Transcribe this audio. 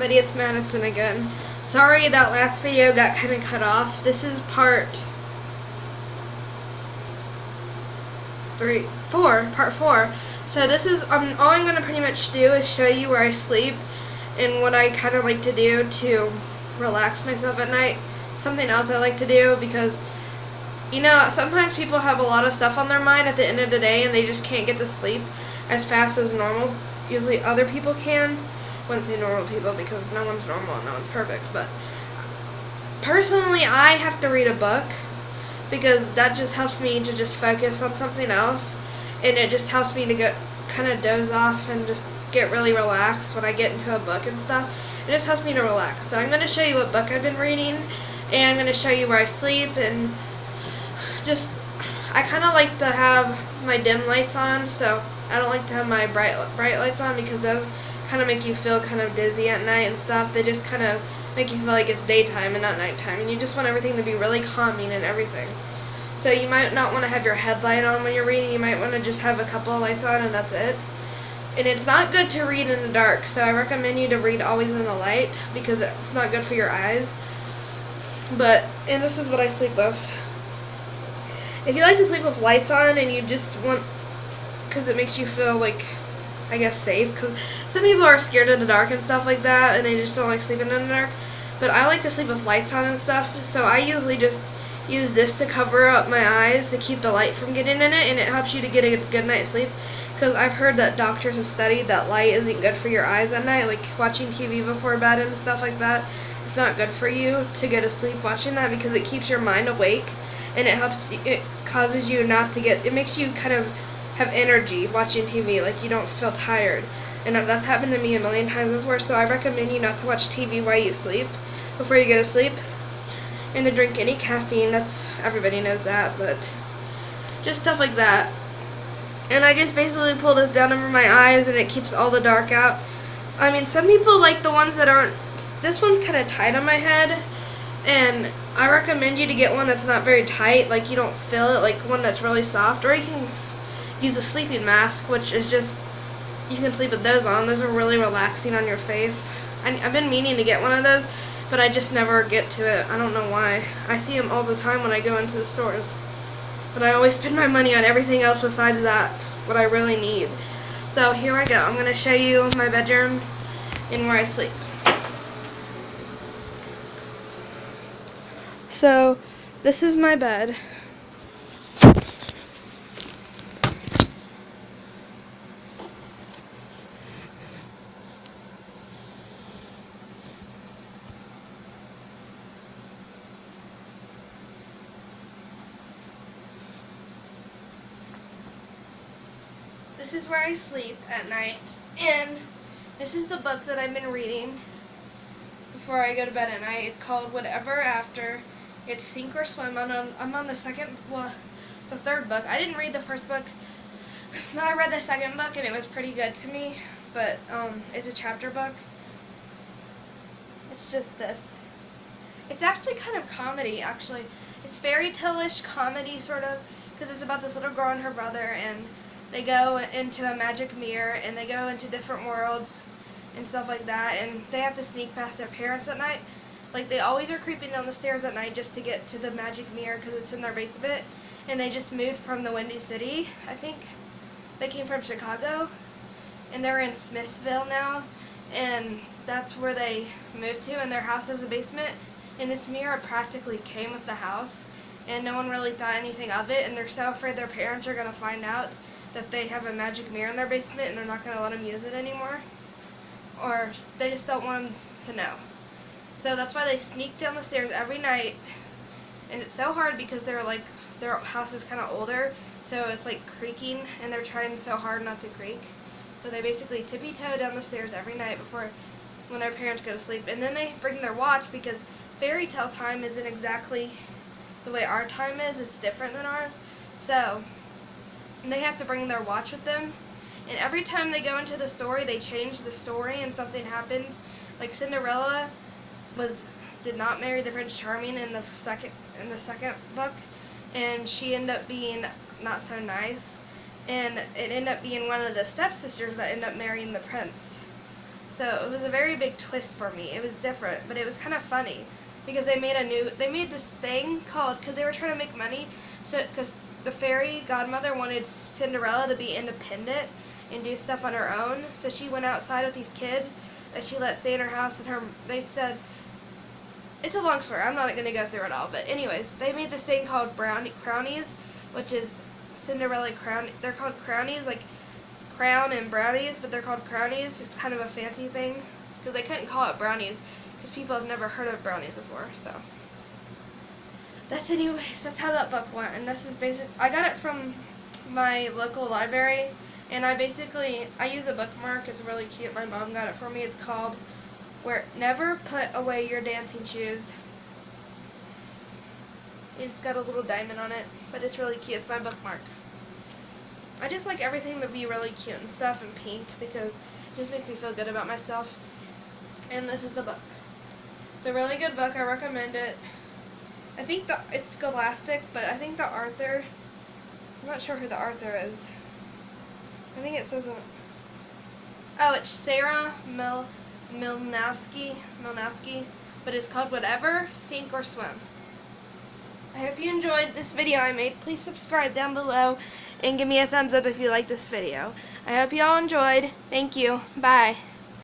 everybody, it's Madison again. Sorry that last video got kind of cut off. This is part 4. So this is, all I'm going to pretty much do is show you where I sleep and what I kind of like to do to relax myself at night. Something else I like to do because, you know, sometimes people have a lot of stuff on their mind at the end of the day and they just can't get to sleep as fast as normal. Usually other people can. I wouldn't say normal people because no one's normal and no one's perfect, but personally I have to read a book because that just helps me to just focus on something else, and it just helps me to get kind of doze off and just get really relaxed when I get into a book and stuff. It just helps me to relax. So I'm going to show you what book I've been reading, and I'm going to show you where I sleep, and just I kind of like to have my dim lights on, so I don't like to have my bright lights on because those kind of make you feel kind of dizzy at night and stuff. They just kind of make you feel like it's daytime and not nighttime, and you just want everything to be really calming and everything. So you might not want to have your headlight on when you're reading. You might want to just have a couple of lights on and that's it. And it's not good to read in the dark, so I recommend you to read always in the light because it's not good for your eyes. And this is what I sleep with. If you like to sleep with lights on and you just want, because it makes you feel like, I guess, safe, because some people are scared of the dark and stuff like that and they just don't like sleeping in the dark, but I like to sleep with lights on and stuff, so I usually just use this to cover up my eyes to keep the light from getting in it, and it helps you to get a good night's sleep, because I've heard that doctors have studied that light isn't good for your eyes at night, like watching TV before bed and stuff like that. It's not good for you to go to sleep watching that because it keeps your mind awake, and it causes you not to get, it makes you kind of have energy watching TV, like you don't feel tired. And that's happened to me a million times before, so I recommend you not to watch TV while you sleep, before you go to sleep, and to drink any caffeine. That's, everybody knows that, but just stuff like that. And I just basically pull this down over my eyes and it keeps all the dark out. I mean, some people like the ones that aren't, this one's kind of tight on my head, and I recommend you to get one that's not very tight, like you don't feel it, like one that's really soft, or you can use a sleeping mask, which is just, you can sleep with those on. Those are really relaxing on your face. I've been meaning to get one of those, but I just never get to it. I don't know why. I see them all the time when I go into the stores, but I always spend my money on everything else besides that, what I really need. So here I go. I'm going to show you my bedroom and where I sleep. So this is my bed. This is where I sleep at night, and this is the book that I've been reading before I go to bed at night. It's called Whatever After. It's Sink or Swim. I'm on the third book. I didn't read the first book, but I read the second book and it was pretty good to me, but it's a chapter book. It's just this. It's actually kind of comedy, actually. It's fairy tale-ish comedy, sort of, because it's about this little girl and her brother, and they go into a magic mirror, and they go into different worlds and stuff like that, and they have to sneak past their parents at night. Like, they always are creeping down the stairs at night just to get to the magic mirror because it's in their basement, and they just moved from the Windy City, I think. They came from Chicago, and they're in Smithsville now, and that's where they moved to, and their house has a basement, and this mirror practically came with the house, and no one really thought anything of it, and they're so afraid their parents are going to find out that they have a magic mirror in their basement and they're not going to let them use it anymore, or they just don't want them to know. So that's why they sneak down the stairs every night, and it's so hard because their house is kind of older, so it's like creaking, and they're trying so hard not to creak. So they basically tippy-toe down the stairs every night when their parents go to sleep, and then they bring their watch because fairy tale time isn't exactly the way our time is. It's different than ours, so they have to bring their watch with them, and every time they go into the story, they change the story and something happens. Like Cinderella did not marry the Prince Charming in the second book, and she ended up being not so nice, and it ended up being one of the stepsisters that ended up marrying the prince. So it was a very big twist for me. It was different, but it was kind of funny because they made this thing called, because they were trying to make money, so because the fairy godmother wanted Cinderella to be independent and do stuff on her own, so she went outside with these kids that she let stay in her house, and they said, it's a long story, I'm not going to go through it all, but anyways, they made this thing called Crownies, which is Cinderella crown. They're called Crownies, like crown and brownies, but they're called Crownies. It's kind of a fancy thing because they couldn't call it brownies because people have never heard of brownies before. So that's how that book went, and this is basic. I got it from my local library, and I use a bookmark. It's really cute. My mom got it for me. It's called Never Put Away Your Dancing Shoes. It's got a little diamond on it, but it's really cute. It's my bookmark. I just like everything to be really cute and stuff and pink because it just makes me feel good about myself. And this is the book. It's a really good book. I recommend it. I think it's Scholastic, but I think the author, I'm not sure who the author is. I think it says, it's Sarah Milnowski, but it's called Whatever, Sink or Swim. I hope you enjoyed this video I made. Please subscribe down below and give me a thumbs up if you like this video. I hope you all enjoyed. Thank you. Bye.